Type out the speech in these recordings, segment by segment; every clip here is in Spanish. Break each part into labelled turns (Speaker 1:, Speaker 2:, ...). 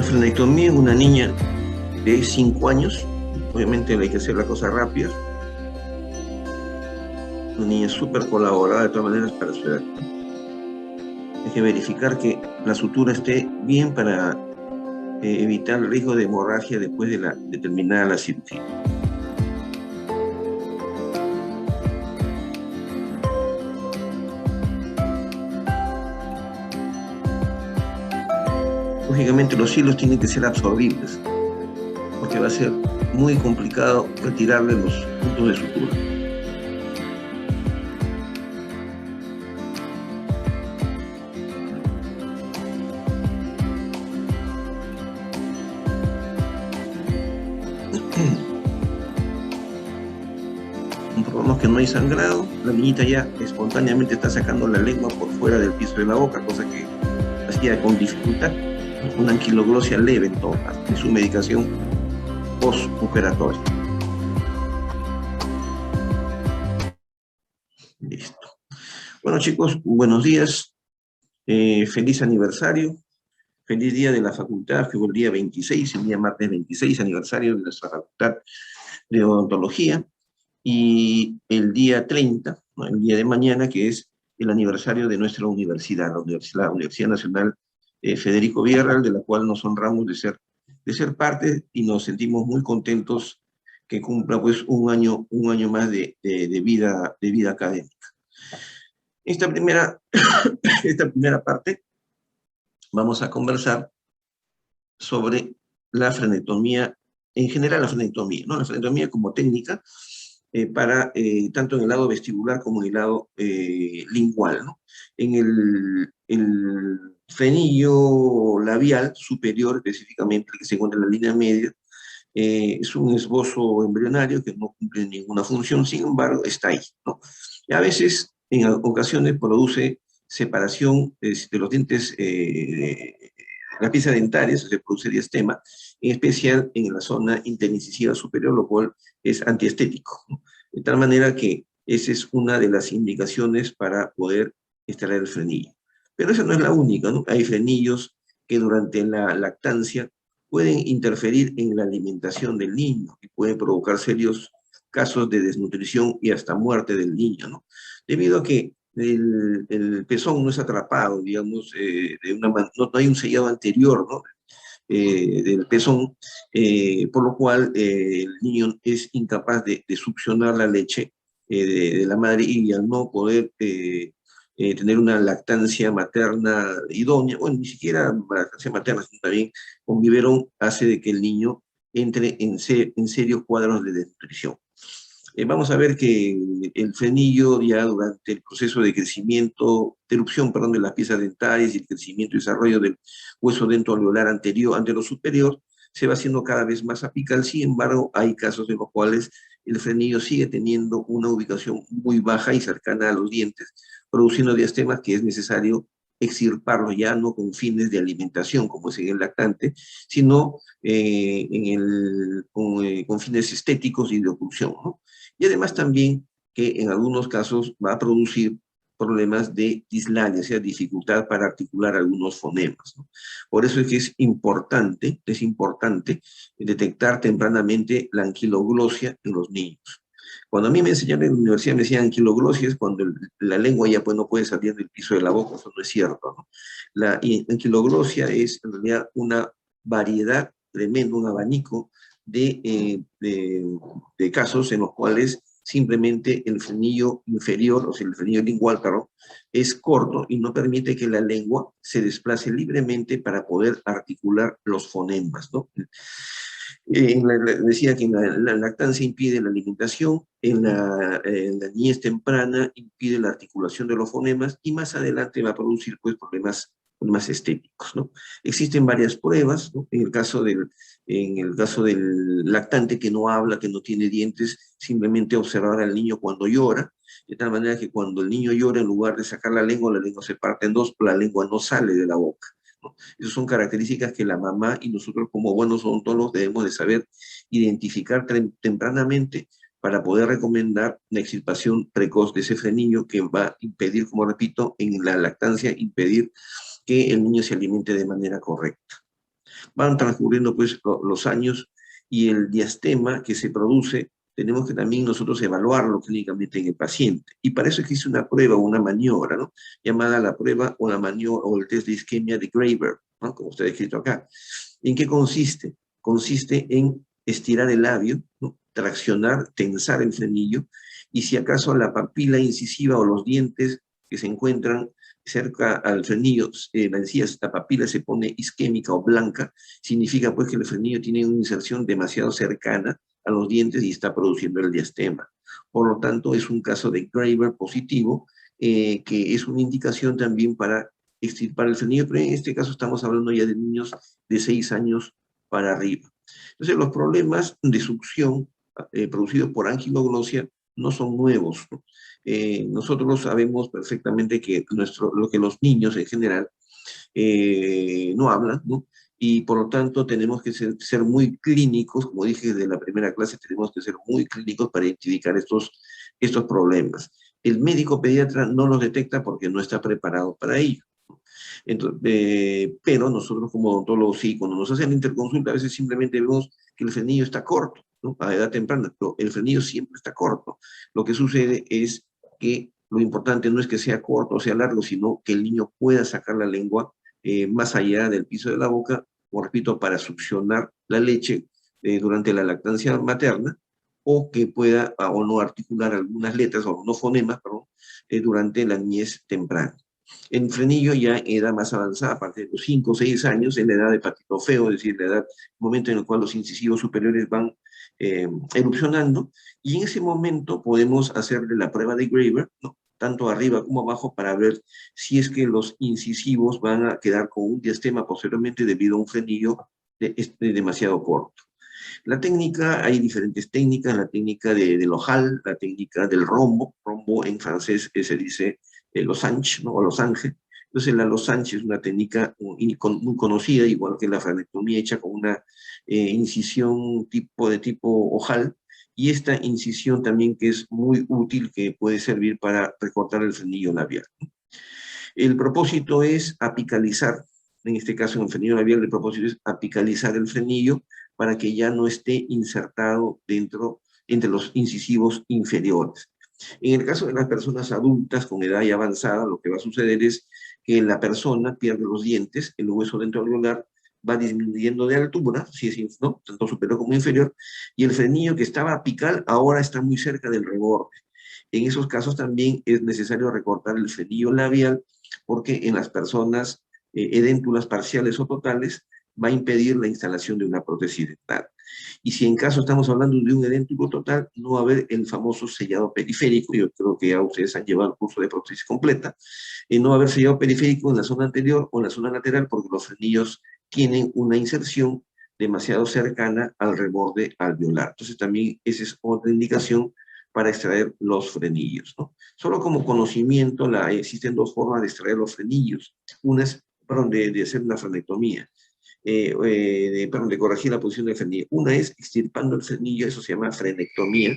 Speaker 1: frenectomía en una niña de 5 años. Obviamente hay que hacer la cosa rápida. Una niña súper colaborada de todas maneras para su edad. Hay que verificar que la sutura esté bien para evitar el riesgo de hemorragia después de terminada la cirugía. Lógicamente los hilos tienen que ser absorbibles, porque va a ser muy complicado retirarle los puntos de sutura. Comprobamos que no hay sangrado, la niñita ya espontáneamente está sacando la lengua por fuera del piso de la boca, cosa que hacía con dificultad. Una anquiloglosia leve en todo caso, de su medicación postoperatoria. Listo. Bueno, chicos, buenos días. Feliz aniversario. Feliz día de la facultad, que fue el día 26, el día martes 26, aniversario de nuestra facultad de odontología. Y el día 30, ¿no?, el día de mañana, que es el aniversario de nuestra universidad, la Universidad Nacional Federico Villarreal, de la cual nos honramos de ser parte y nos sentimos muy contentos que cumpla pues un año más de vida académica. Esta primera parte vamos a conversar sobre la frenectomía, en general la frenectomía, ¿no? La frenectomía como técnica para tanto en el lado vestibular como en el lado lingual, ¿no? En el frenillo labial superior, específicamente, que se encuentra en la línea media, es un esbozo embrionario que no cumple ninguna función, sin embargo, está ahí, ¿no? Y a veces, en ocasiones, produce separación de los dientes, las piezas dentarias, se produce diastema, en especial en la zona interincisiva superior, lo cual es antiestético, ¿no? De tal manera que esa es una de las indicaciones para poder extraer el frenillo. Pero esa no es la única, ¿no? Hay frenillos que durante la lactancia pueden interferir en la alimentación del niño y pueden provocar serios casos de desnutrición y hasta muerte del niño, ¿no? Debido a que el pezón no es atrapado, digamos, no hay un sellado anterior, ¿no?, del pezón, por lo cual el niño es incapaz de succionar la leche de la madre, y al no poder tener una lactancia materna idónea, bueno, ni siquiera lactancia materna, sino también con biberón, hace de que el niño entre en serios cuadros de desnutrición. Vamos a ver que el frenillo ya durante el proceso de crecimiento, de erupción, perdón, de las piezas dentarias y el crecimiento y desarrollo del hueso dentoalveolar anterior, antero superior, se va haciendo cada vez más apical. Sin embargo, hay casos en los cuales el frenillo sigue teniendo una ubicación muy baja y cercana a los dientes, produciendo diastemas que es necesario extirparlo, ya no con fines de alimentación, como es en el lactante, sino con fines estéticos y de oclusión, ¿no? Y además también que en algunos casos va a producir problemas de dislalia, o sea, dificultad para articular algunos fonemas, ¿no? Por eso es que es importante detectar tempranamente la anquiloglosia en los niños. Cuando a mí me enseñaron en la universidad, me decían anquiloglosia es cuando la lengua ya pues no puede salir del piso de la boca. Eso no es cierto, ¿no? La anquiloglosia es en realidad una variedad tremenda, un abanico de casos en los cuales simplemente el frenillo inferior, o sea, el frenillo lingual, perdón, es corto y no permite que la lengua se desplace libremente para poder articular los fonemas, ¿no? Decía que la lactancia impide la alimentación, en la niñez temprana impide la articulación de los fonemas, y más adelante va a producir pues problemas estéticos, ¿no? Existen varias pruebas, ¿no? En el caso del lactante que no habla, que no tiene dientes, simplemente observar al niño cuando llora, de tal manera que cuando el niño llora, en lugar de sacar la lengua se parte en dos, la lengua no sale de la boca, ¿no? Esas son características que la mamá y nosotros como buenos odontólogos debemos de saber identificar tempranamente para poder recomendar la extirpación precoz de ese frenillo, que va a impedir, como repito, en la lactancia, impedir que el niño se alimente de manera correcta. van transcurriendo pues los años y el diastema que se produce, tenemos que también nosotros evaluarlo clínicamente en el paciente. Y para eso existe una prueba o una maniobra, ¿no? Llamada la prueba o la maniobra o el test de isquemia de Graeber, ¿no? Como está escrito acá. ¿En qué consiste? Consiste en estirar el labio, ¿no? Traccionar, tensar el frenillo, y si acaso la papila incisiva o los dientes que se encuentran cerca al frenillo, la encía, esta papila se pone isquémica o blanca, significa pues que el frenillo tiene una inserción demasiado cercana a los dientes y está produciendo el diastema. Por lo tanto, es un caso de Graeber positivo, que es una indicación también para extirpar el frenillo, pero en este caso estamos hablando ya de niños de 6 años para arriba. Entonces, los problemas de succión producidos por anquiloglosia no son nuevos, ¿no? Nosotros sabemos perfectamente que lo que los niños en general no hablan, ¿no? Y por lo tanto tenemos que ser muy clínicos, como dije desde la primera clase, tenemos que ser muy clínicos para identificar estos problemas. El médico pediatra no los detecta porque no está preparado para ello. Entonces, pero nosotros como odontólogos sí, cuando nos hacen la interconsulta, a veces simplemente vemos que el frenillo está corto, ¿no? A edad temprana, pero el frenillo siempre está corto. Lo que sucede es que lo importante no es que sea corto o sea largo, sino que el niño pueda sacar la lengua más allá del piso de la boca, o repito, para succionar la leche durante la lactancia materna, o que pueda o no articular algunas letras o no fonemas, perdón, durante la niñez temprana. En frenillo ya en edad más avanzada, a partir de los 5 o 6 años, en la edad de patito feo, es decir, la edad, momento en el cual los incisivos superiores van erupcionando, y en ese momento podemos hacerle la prueba de Graeber, ¿no? Tanto arriba como abajo, para ver si es que los incisivos van a quedar con un diastema posteriormente debido a un frenillo demasiado corto. La técnica, hay diferentes técnicas, la técnica del ojal, la técnica del rombo en francés se dice losange, ¿no? O losange. Entonces la losange es una técnica muy conocida, igual que la frenectomía hecha con una incisión de tipo ojal, y esta incisión también que es muy útil, que puede servir para recortar el frenillo labial. El propósito es apicalizar, en este caso en el frenillo labial, el propósito es apicalizar el frenillo para que ya no esté insertado entre los incisivos inferiores. En el caso de las personas adultas con edad ya avanzada, lo que va a suceder es que la persona pierde los dientes, el hueso dentoalveolar va disminuyendo de altura, si es, ¿no? Tanto superior como inferior, y el frenillo que estaba apical ahora está muy cerca del reborde. En esos casos también es necesario recortar el frenillo labial, porque en las personas edéntulas parciales o totales va a impedir la instalación de una prótesis dental. Y si en caso estamos hablando de un edéntulo total, no va a haber el famoso sellado periférico. Yo creo que ya ustedes han llevado el curso de prótesis completa. No va a haber sellado periférico en la zona anterior o en la zona lateral, porque los frenillos tienen una inserción demasiado cercana al reborde alveolar. Entonces también esa es otra indicación para extraer los frenillos, ¿no? Solo como conocimiento, existen dos formas de extraer los frenillos. Una es, perdón, de hacer una frenectomía, perdón, de corregir la posición del frenillo. Una es extirpando el frenillo, eso se llama frenectomía.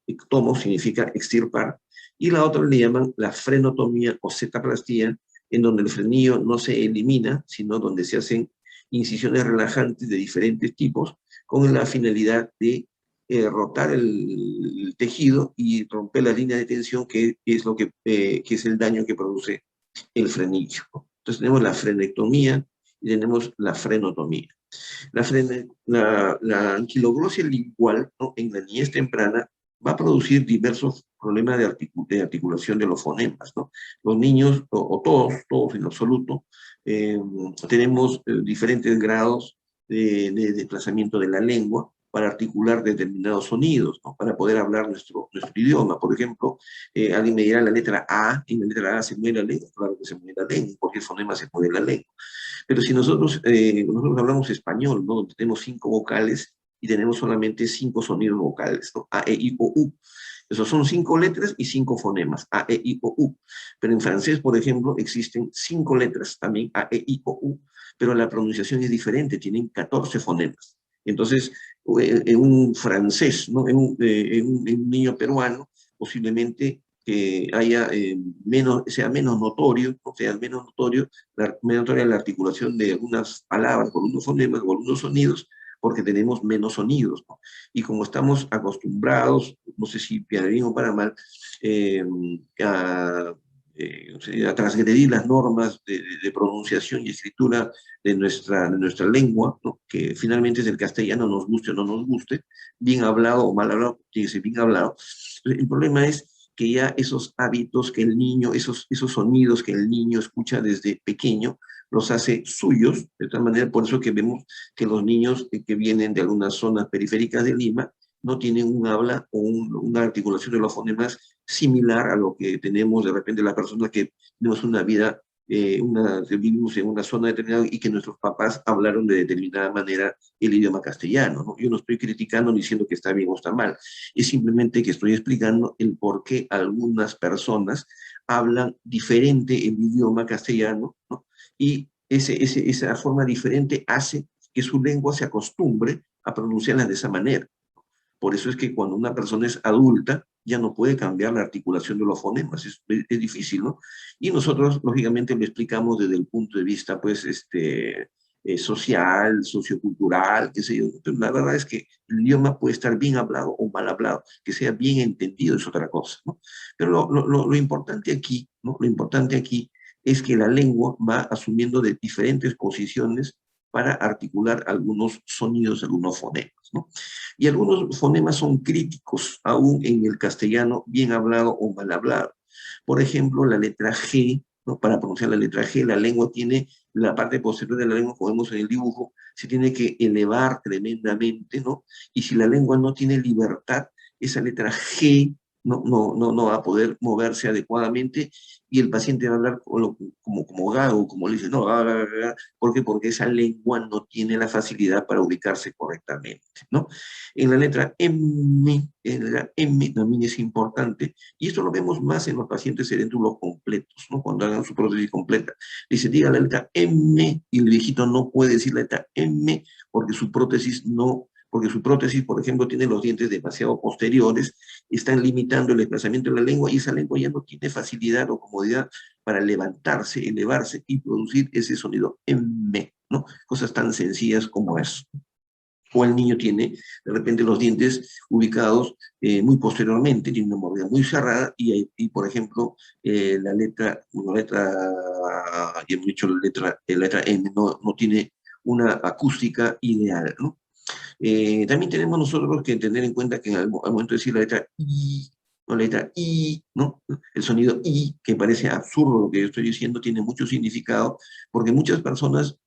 Speaker 1: Ectomo significa extirpar. Y la otra le llaman la frenotomía o cetaplastía, en donde el frenillo no se elimina, sino donde se hacen incisiones relajantes de diferentes tipos, con la finalidad de rotar el tejido y romper la línea de tensión, que es que es el daño que produce el frenillo. Entonces tenemos la frenectomía y tenemos la frenotomía. La anquiloglosia lingual, ¿no? En la niñez temprana va a producir diversos problemas de articulación de los fonemas, ¿no? Los niños, o todos en absoluto, tenemos diferentes grados de desplazamiento de la lengua para articular determinados sonidos, ¿no? Para poder hablar nuestro idioma. Por ejemplo, alguien me dirá la letra A, y en la letra A se mueve la lengua. Claro que se mueve la lengua, porque el fonema se mueve la lengua. Pero si nosotros hablamos español, ¿no? Donde tenemos 5 vocales y tenemos solamente 5 sonidos vocales, ¿no? A, E, I, O, U. Esos son 5 letras y 5 fonemas, A, E, I, O, U. Pero en francés, por ejemplo, existen 5 letras también, A, E, I, O, U, pero la pronunciación es diferente, tienen 14 fonemas. Entonces, en un francés, ¿no? En un niño peruano, posiblemente que haya sea menos notorio, o sea, menos notoria la articulación de algunas palabras, con algunos fonemas o algunos sonidos, porque tenemos menos sonidos, ¿no? Y como estamos acostumbrados, no sé si para bien o para mal, eh, a, o sea, a transgredir las normas de pronunciación y escritura de nuestra lengua, ¿no? Que finalmente es el castellano, nos guste o no nos guste, bien hablado o mal hablado, tiene que ser bien hablado. El problema es que ya esos hábitos que el niño, esos sonidos que el niño escucha desde pequeño, los hace suyos, de tal manera, por eso que vemos que los niños que vienen de algunas zonas periféricas de Lima no tienen un habla o una articulación de los fonemas similar a lo que tenemos de repente las personas que tenemos una vida, que vivimos en una zona determinada y que nuestros papás hablaron de determinada manera el idioma castellano, ¿no? Yo no estoy criticando ni diciendo que está bien o está mal, es simplemente que estoy explicando el por qué algunas personas hablan diferente el idioma castellano, ¿no? Y esa forma diferente hace que su lengua se acostumbre a pronunciarla de esa manera. Por eso es que cuando una persona es adulta, ya no puede cambiar la articulación de los fonemas, es difícil, ¿no? Y nosotros, lógicamente, lo explicamos desde el punto de vista, pues, social, sociocultural, qué sé yo. Pero la verdad es que el idioma puede estar bien hablado o mal hablado, que sea bien entendido es otra cosa, ¿no? Pero lo importante aquí, ¿no? Lo importante aquí es que la lengua va asumiendo de diferentes posiciones para articular algunos sonidos, algunos fonemas, ¿no? Y algunos fonemas son críticos, aún en el castellano bien hablado o mal hablado. Por ejemplo, la letra G, ¿no? Para pronunciar la letra G, la lengua tiene, la parte posterior de la lengua, como vemos en el dibujo, se tiene que elevar tremendamente, ¿no? Y si la lengua no tiene libertad, esa letra G no va a poder moverse adecuadamente y el paciente va a hablar como gago, como le dice, no, ¿por qué? Porque esa lengua no tiene la facilidad para ubicarse correctamente, ¿no? En la letra M, la M también es importante, y esto lo vemos más en los pacientes edéntulos completos, ¿no? Cuando hagan su prótesis completa. Dice, diga la letra M, y el viejito no puede decir la letra M porque su prótesis no, porque su prótesis, por ejemplo, tiene los dientes demasiado posteriores, están limitando el desplazamiento de la lengua, y esa lengua ya no tiene facilidad o comodidad para levantarse, elevarse y producir ese sonido M, ¿no? Cosas tan sencillas como eso. O el niño tiene de repente los dientes ubicados muy posteriormente, tiene una mordida muy cerrada y por ejemplo, ya hemos dicho la letra N, no tiene una acústica ideal, ¿no? También tenemos nosotros que tener en cuenta que al momento de decir la letra I, o la letra I, ¿no? El sonido I, que parece absurdo lo que yo estoy diciendo, tiene mucho significado, porque muchas personas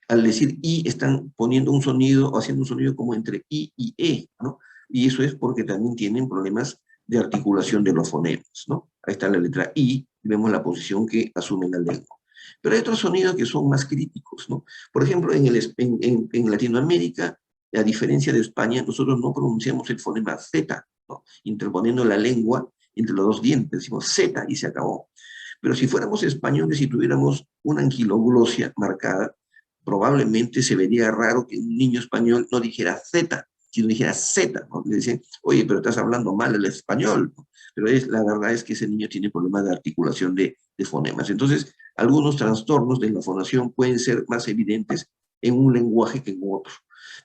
Speaker 1: al decir I están poniendo un sonido o haciendo un sonido como entre I y E, ¿no? Y eso es porque también tienen problemas de articulación de los fonemas, ¿no? Ahí está la letra I, y vemos la posición que asume la lengua. Pero hay otros sonidos que son más críticos, ¿no? Por ejemplo, en Latinoamérica, a diferencia de España, nosotros no pronunciamos el fonema Z, ¿no? Interponiendo la lengua entre los dos dientes, decimos Z y se acabó. Pero si fuéramos españoles y tuviéramos una anquiloglosia marcada, probablemente se vería raro que un niño español no dijera Z, sino dijera Z, ¿no? Le dicen, oye, pero estás hablando mal el español, ¿no? Pero la verdad es que ese niño tiene problemas de articulación de fonemas. Entonces, algunos trastornos de la fonación pueden ser más evidentes en un lenguaje que en otro.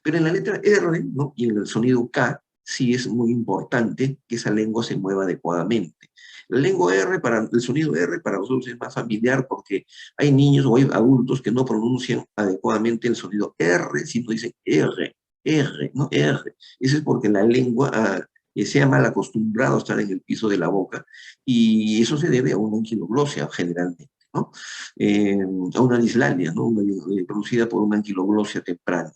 Speaker 1: Pero en la letra R, ¿no? Y en el sonido K, sí es muy importante que esa lengua se mueva adecuadamente. La lengua R, el sonido R para nosotros es más familiar porque hay niños o hay adultos que no pronuncian adecuadamente el sonido R, sino dicen R, no R. Eso es porque la lengua se ha mal acostumbrado a estar en el piso de la boca y eso se debe a una anquiloglosia generalmente, ¿no? A una dislalia, ¿no? Producida por una anquiloglosia temprana.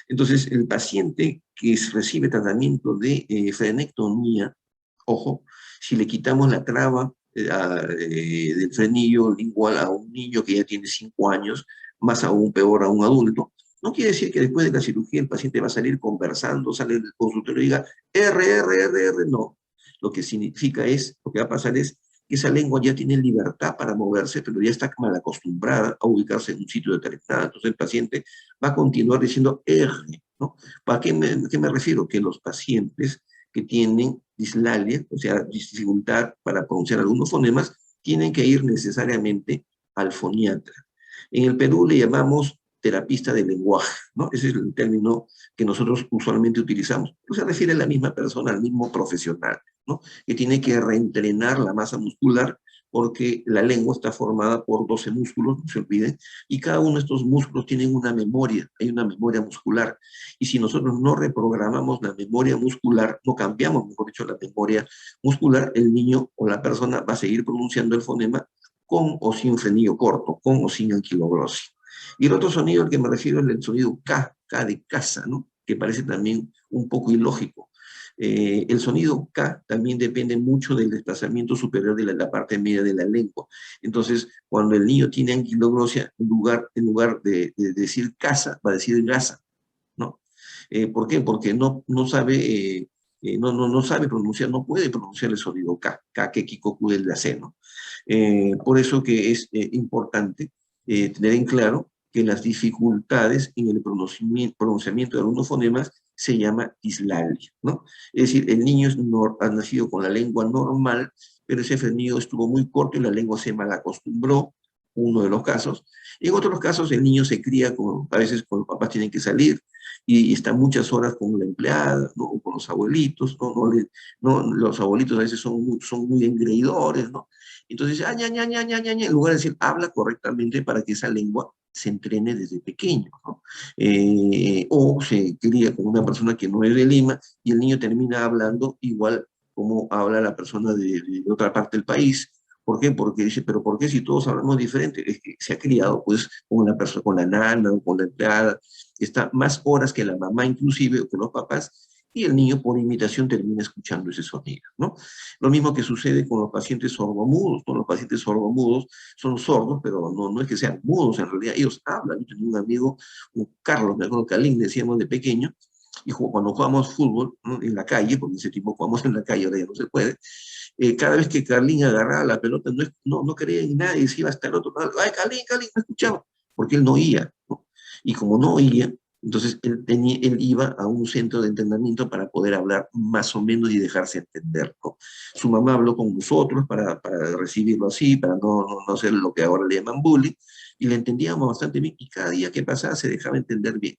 Speaker 1: Entonces, el paciente que recibe tratamiento de frenectomía, ojo, si le quitamos la traba del frenillo lingual a un niño que ya tiene 5 años, más aún peor a un adulto, no quiere decir que después de la cirugía el paciente va a salir conversando, sale del consultorio y diga R, no. Lo que significa es, lo que va a pasar es que esa lengua ya tiene libertad para moverse, pero ya está mal acostumbrada a ubicarse en un sitio determinado. Entonces el paciente va a continuar diciendo R, ¿no? ¿Para qué me refiero? Que los pacientes que tienen dislalia, o sea, dificultad para pronunciar algunos fonemas, tienen que ir necesariamente al foniatra. En el Perú le llamamos terapista del lenguaje, ¿no? Ese es el término que nosotros usualmente utilizamos. Se refiere a la misma persona, al mismo profesional, ¿no? Que tiene que reentrenar la masa muscular porque la lengua está formada por 12 músculos, no se olviden, y cada uno de estos músculos tiene una memoria, hay una memoria muscular. Y si nosotros no reprogramamos la memoria muscular, no cambiamos, mejor dicho, la memoria muscular, el niño o la persona va a seguir pronunciando el fonema con o sin frenillo corto, con o sin anquiloglosia. Y el otro sonido al que me refiero es el sonido K, K de casa, ¿no? Que parece también un poco ilógico. El sonido K también depende mucho del desplazamiento superior de la parte media de la lengua. Entonces, cuando el niño tiene anquiloglosia, en lugar de decir casa, va a decir gasa, ¿no? ¿Por qué? Porque no sabe, no sabe pronunciar, no puede pronunciar el sonido K, K que Kikoku del aceno. Por eso que es importante tener en claro que las dificultades en el pronunciamiento de algunos fonemas se llama dislalia, ¿no? Es decir, el niño ha nacido con la lengua normal, pero ese frenillo estuvo muy corto y la lengua se malacostumbró, uno de los casos. En otros casos, el niño se cría, a veces con los papás tienen que salir, y está muchas horas con la empleada, ¿no? O con los abuelitos, ¿no? Los abuelitos a veces son muy engreidores, ¿no? Entonces, ña, ña, ña, ña, ña, ña, en lugar de decir, habla correctamente para que esa lengua se entrene desde pequeño, ¿no? O se cría con una persona que no es de Lima y el niño termina hablando igual como habla la persona de otra parte del país. ¿Por qué? Porque dice, pero ¿por qué si todos hablamos diferente? Es que se ha criado pues con una persona, con la nana o con la empleada, está más horas que la mamá inclusive o que los papás, y el niño por imitación termina escuchando ese sonido, ¿no? Lo mismo que sucede con los pacientes sordomudos, ¿no? Los pacientes sordomudos son sordos, pero no es que sean mudos, en realidad ellos hablan. Yo tenía un amigo, un Carlos, me acuerdo, Calín, decíamos de pequeño, y cuando jugamos fútbol, ¿no? En la calle, porque en ese tiempo jugamos en la calle, ahora ya no se puede, cada vez que Carlín agarraba la pelota, no creía en nadie, se iba hasta el otro lado, ay, Carlín, no escuchaba, porque él no oía, ¿no? Y como no oía, entonces él iba a un centro de entrenamiento para poder hablar más o menos y dejarse entender, ¿no? Su mamá habló con nosotros para recibirlo así, para no hacer lo que ahora le llaman bullying, y le entendíamos bastante bien, y cada día que pasaba se dejaba entender bien.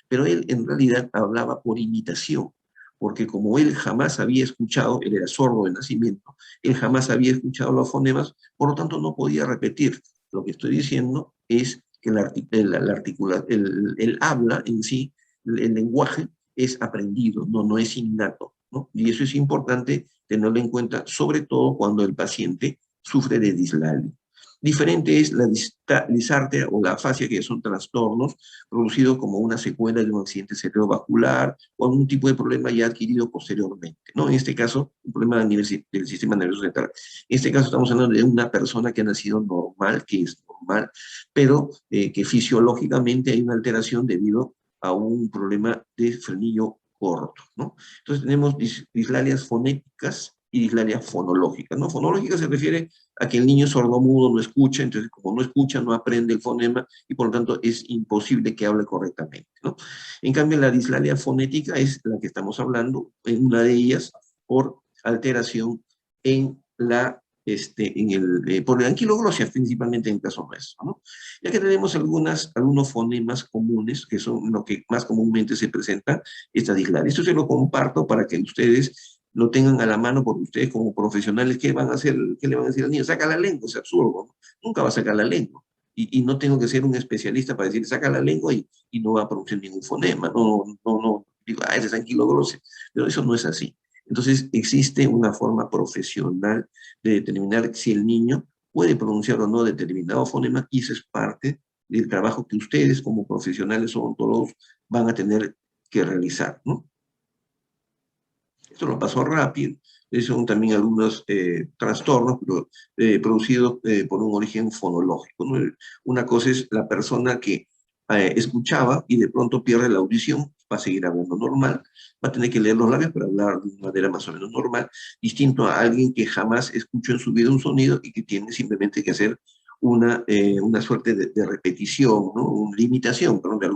Speaker 1: Pero él en realidad hablaba por imitación, porque como él jamás había escuchado, él era sordo de nacimiento, él jamás había escuchado los fonemas, por lo tanto no podía repetir. Lo que estoy diciendo es que el habla en sí, el lenguaje es aprendido, no es innato, ¿no? Y eso es importante tenerlo en cuenta, sobre todo cuando el paciente sufre de dislalia. Diferente es la disartria o la afasia, que son trastornos producidos como una secuela de un accidente cerebrovascular o algún tipo de problema ya adquirido posteriormente, ¿no? En este caso, un problema a nivel del sistema nervioso central. En este caso estamos hablando de una persona que ha nacido normal, que es normal, pero que fisiológicamente hay una alteración debido a un problema de frenillo corto, ¿no? Entonces tenemos dislalias fonéticas y dislalias fonológicas, ¿no? Fonológica se refiere a que el niño sordomudo no escucha, entonces como no escucha, no aprende el fonema y por lo tanto es imposible que hable correctamente, ¿no? En cambio, la dislalia fonética es la que estamos hablando, en una de ellas por alteración en la por la anquiloglosia, principalmente en el caso nuestro, ¿no? Ya que tenemos algunos fonemas comunes, que son lo que más comúnmente se presenta, esta dislalia. Esto se lo comparto para que ustedes lo tengan a la mano, porque ustedes como profesionales, ¿qué van a hacer? ¿Qué le van a decir al niño? Saca la lengua, es absurdo, ¿no? Nunca va a sacar la lengua. Y no tengo que ser un especialista para decir, saca la lengua y no va a producir ningún fonema. Digo, ese es anquiloglosia. Pero eso no es así. Entonces, existe una forma profesional de determinar si el niño puede pronunciar o no determinado fonema, y eso es parte del trabajo que ustedes como profesionales odontólogos van a tener que realizar, ¿no? Esto lo pasó rápido, son también algunos trastornos pero, producidos por un origen fonológico, ¿no? Una cosa es la persona que escuchaba y de pronto pierde la audición, va a seguir hablando normal, va a tener que leer los labios para hablar de una manera más o menos normal, distinto a alguien que jamás escuchó en su vida un sonido y que tiene simplemente que hacer una suerte de repetición, ¿no? Una limitación, perdón, de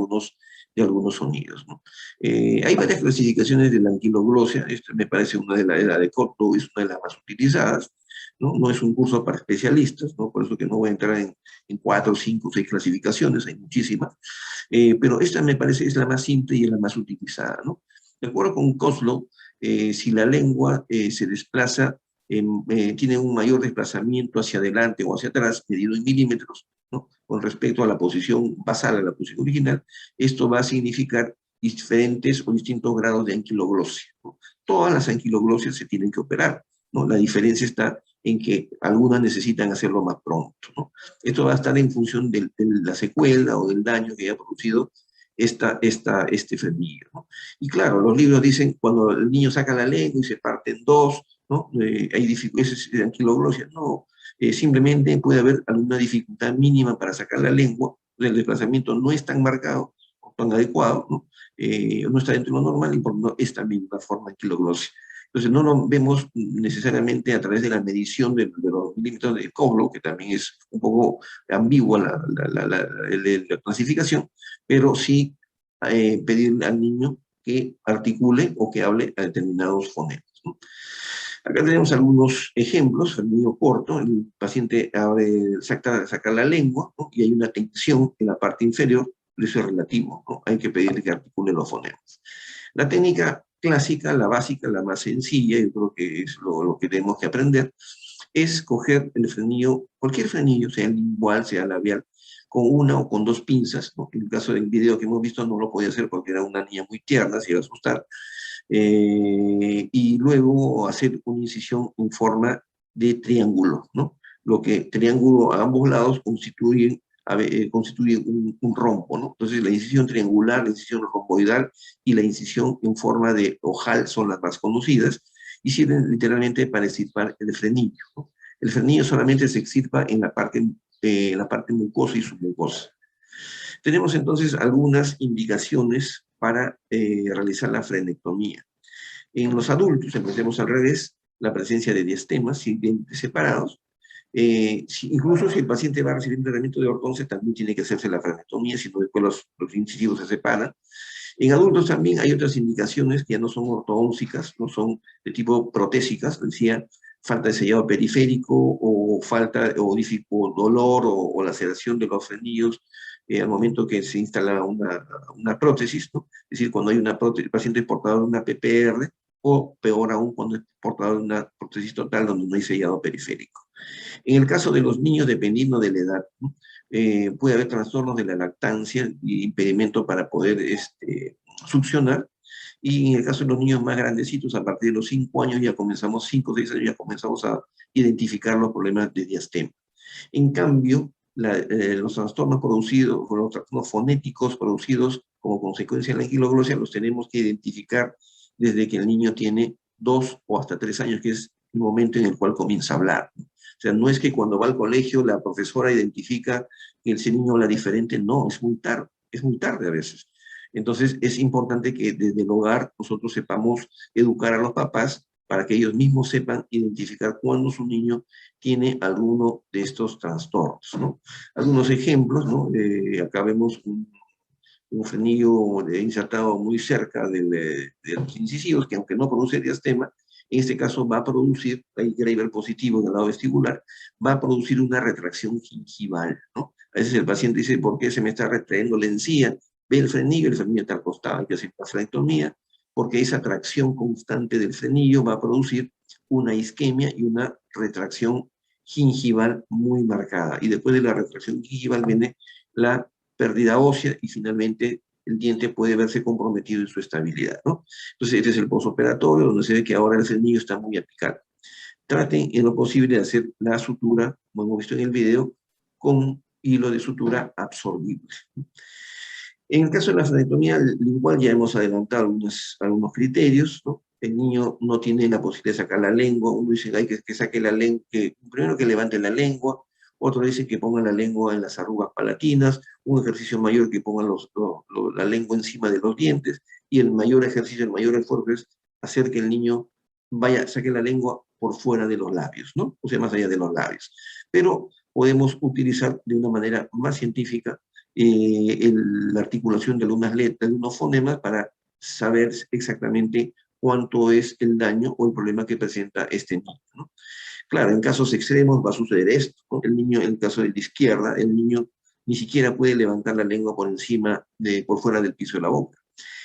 Speaker 1: algunos sonidos, ¿no? Hay varias clasificaciones de la anquiloglosia. Esta me parece una de la de Cotto, es una de las más utilizadas, ¿no? No es un curso para especialistas, ¿no? Por eso que no voy a entrar en 4, 5, 6 clasificaciones, hay muchísimas, pero esta me parece es la más simple y es la más utilizada, ¿no? De acuerdo con Kozlow, si la lengua se desplaza, tiene un mayor desplazamiento hacia adelante o hacia atrás, medido en milímetros, ¿no? Con respecto a la posición basal, a la posición original, esto va a significar diferentes o distintos grados de anquiloglosia, ¿no? Todas las anquiloglosias se tienen que operar, ¿no? La diferencia está en que algunas necesitan hacerlo más pronto, ¿no? Esto va a estar en función de la secuela o del daño que haya producido este frenillo, ¿no? Y claro, los libros dicen cuando el niño saca la lengua y se parte en dos, ¿no? Hay dificultades de anquiloglosia. No, simplemente puede haber alguna dificultad mínima para sacar la lengua, el desplazamiento no es tan marcado o tan adecuado, ¿no? No está dentro de lo normal y por no es también una forma de anquiloglosia. Entonces no lo vemos necesariamente a través de la medición de los milímetros de Kozlow, que también es un poco ambigua la clasificación, pero sí pedirle al niño que articule o que hable a determinados fonemas, ¿no? Acá tenemos algunos ejemplos. El niño corto, el paciente saca la lengua, ¿no? Y hay una tensión en la parte inferior, eso es relativo, ¿no? Hay que pedirle que articule los fonemas. La técnica clásica, la básica, la más sencilla, yo creo que es lo que tenemos que aprender, es coger el frenillo, cualquier frenillo, sea lingual, sea labial, con una o con dos pinzas, ¿no? En el caso del video que hemos visto no lo podía hacer porque era una niña muy tierna, se iba a asustar, y luego hacer una incisión en forma de triángulo, ¿no? Lo que triángulo a ambos lados constituye un rombo, ¿no? Entonces la incisión triangular, la incisión romboidal y la incisión en forma de ojal son las más conocidas y sirven literalmente para extirpar el frenillo, ¿no? El frenillo solamente se extirpa en la parte mucosa y submucosa. Tenemos entonces algunas indicaciones para realizar la frenectomía. En los adultos, empecemos al revés, la presencia de diastemas, dientes separados. Incluso si el paciente va a recibir un tratamiento de ortodoncia, también tiene que hacerse la frenectomía, si no después los incisivos se separan. En adultos también hay otras indicaciones que ya no son ortodóncicas, no son de tipo protésicas, decía, falta de sellado periférico o falta o dolor o laceración de los frenillos al momento que se instala una prótesis, ¿no? Es decir, cuando hay el paciente es portador de una PPR o peor aún cuando es portador de una prótesis total donde no hay sellado periférico. En el caso de los niños, dependiendo de la edad, ¿no? Puede haber trastornos de la lactancia y impedimento para poder succionar. Y en el caso de los niños más grandecitos, a partir de los 5 años ya comenzamos, 5 o 6 años ya comenzamos a identificar los problemas de diastema. En cambio, los trastornos producidos, los trastornos fonéticos producidos como consecuencia de la anquiloglosia los tenemos que identificar desde que el niño tiene 2 o hasta 3 años, que es el momento en el cual comienza a hablar. O sea, no es que cuando va al colegio la profesora identifica que ese niño habla diferente, no, es muy tarde a veces. Entonces es importante que desde el hogar nosotros sepamos educar a los papás para que ellos mismos sepan identificar cuándo su niño tiene alguno de estos trastornos, ¿no? Algunos ejemplos, ¿no? Acá vemos un frenillo insertado muy cerca de los incisivos, que aunque no produce diastema, en este caso va a producir, hay Graeber positivo en el lado vestibular, va a producir una retracción gingival, ¿no? A veces el paciente dice, ¿por qué se me está retrayendo la encía? Ve el frenillo está al costado, hay que hacer la frenectomía, porque esa tracción constante del frenillo va a producir una isquemia y una retracción gingival muy marcada. Y después de la retracción gingival viene la pérdida ósea y finalmente el diente puede verse comprometido en su estabilidad, ¿no? Entonces, este es el postoperatorio, donde se ve que ahora el frenillo está muy apical. Traten en lo posible de hacer la sutura, como hemos visto en el video, con hilo de sutura absorbible. En el caso de la frenectomía lingual ya hemos adelantado algunos criterios, ¿no? El niño no tiene la posibilidad de sacar la lengua, uno dice hay que saque la lengua, primero que levante la lengua, otro dice que ponga la lengua en las arrugas palatinas, un ejercicio mayor que ponga la lengua encima de los dientes, y el mayor ejercicio, el mayor esfuerzo es hacer que el niño saque la lengua por fuera de los labios, ¿no? O sea, más allá de los labios. Pero podemos utilizar de una manera más científica la articulación de algunas letras, de algunos fonemas, para saber exactamente cuánto es el daño o el problema que presenta este niño, ¿no? Claro, en casos extremos va a suceder esto, ¿no? El niño, en el caso de la izquierda, el niño ni siquiera puede levantar la lengua por encima, por fuera del piso de la boca.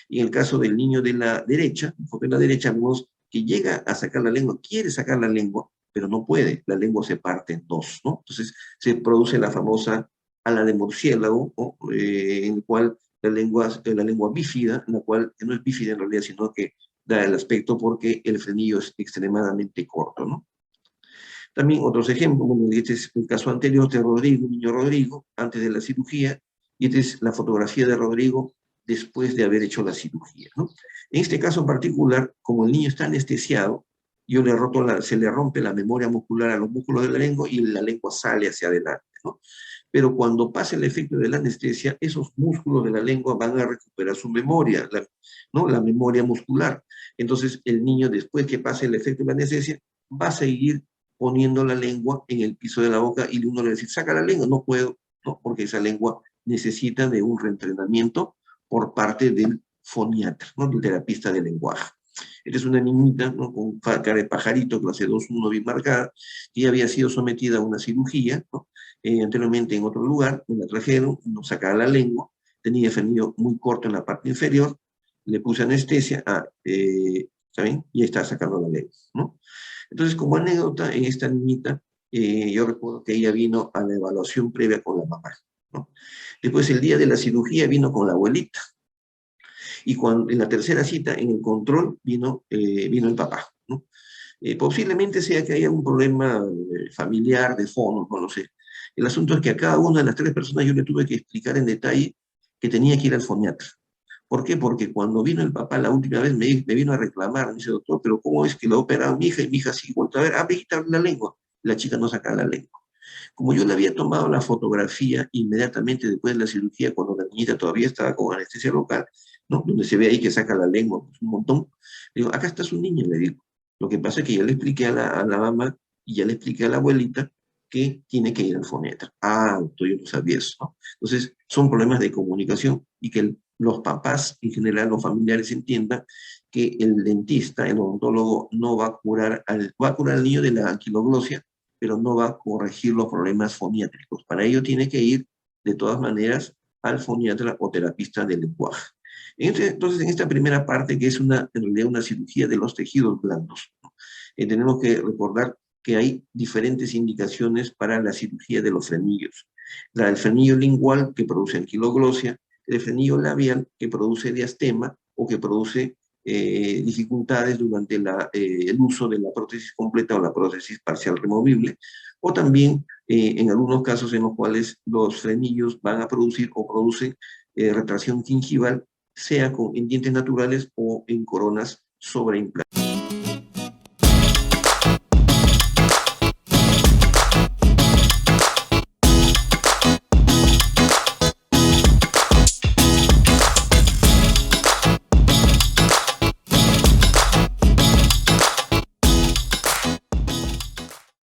Speaker 1: Y en el caso del niño de la derecha, de la derecha, vemos que llega a sacar la lengua, quiere sacar la lengua, pero no puede, la lengua se parte en dos, ¿no? Entonces se produce la famosa ala de murciélago, ¿no? En el cual la lengua bífida, la cual no es bífida en realidad, sino que da el aspecto porque el frenillo es extremadamente corto, ¿no? También otros ejemplos, bueno, este es el caso anterior de Rodrigo, niño Rodrigo, antes de la cirugía, y esta es la fotografía de Rodrigo después de haber hecho la cirugía, ¿no? En este caso en particular, como el niño está anestesiado, se le rompe la memoria muscular a los músculos de la lengua y la lengua sale hacia adelante, ¿no? Pero cuando pasa el efecto de la anestesia, esos músculos de la lengua van a recuperar su memoria, ¿no? La memoria muscular. Entonces, el niño, después que pase el efecto de la anestesia, va a seguir poniendo la lengua en el piso de la boca y uno le dice, saca la lengua, no puedo, ¿no? Porque esa lengua necesita de un reentrenamiento por parte del foniatra, ¿no? Del terapista del lenguaje. Esta es una niñita, ¿no? Con cara de pajarito, clase 2-1 bien marcada, que había sido sometida a una cirugía, ¿no? Anteriormente en otro lugar, me la trajeron, nos sacaba la lengua, tenía frenillo muy corto en la parte inferior, le puse anestesia, ¿saben? Y está sacando la lengua, ¿no? Entonces, como anécdota, en esta niñita, yo recuerdo que ella vino a la evaluación previa con la mamá, ¿no? Después, el día de la cirugía, vino con la abuelita. Y cuando, en la tercera cita, en el control, vino el papá, ¿no? Posiblemente sea que haya un problema familiar, de fondo, no lo sé. El asunto es que a cada una de las tres personas yo le tuve que explicar en detalle que tenía que ir al foniatra. ¿Por qué? Porque cuando vino el papá la última vez me vino a reclamar, me dice, doctor, pero ¿cómo es que lo ha operado mi hija? Y mi hija sí, vuelta a ver, viejita, la lengua. La chica no saca la lengua. Como yo le había tomado la fotografía inmediatamente después de la cirugía, cuando la niñita todavía estaba con anestesia local, ¿no? Donde se ve ahí que saca la lengua, pues, un montón. Le digo, acá está su niña, le digo. Lo que pasa es que ya le expliqué a la mamá y ya le expliqué a la abuelita que tiene que ir al foniatra. Ah, doctor, yo no sabía eso, ¿no? Entonces, son problemas de comunicación y que los papás, en general, los familiares entiendan que el dentista, el odontólogo, no va a curar va a curar al niño de la anquiloglosia, pero no va a corregir los problemas foniátricos. Para ello tiene que ir, de todas maneras, al foniatra o terapista del lenguaje. Entonces, en esta primera parte, que es en realidad una cirugía de los tejidos blandos, ¿no? Tenemos que recordar que hay diferentes indicaciones para la cirugía de los frenillos. La del frenillo lingual, que produce anquiloglosia, el frenillo labial, que produce diastema o que produce dificultades durante el uso de la prótesis completa o la prótesis parcial removible, o también en algunos casos en los cuales los frenillos van a producir o producen retracción gingival, sea en dientes naturales o en coronas sobreimplantadas.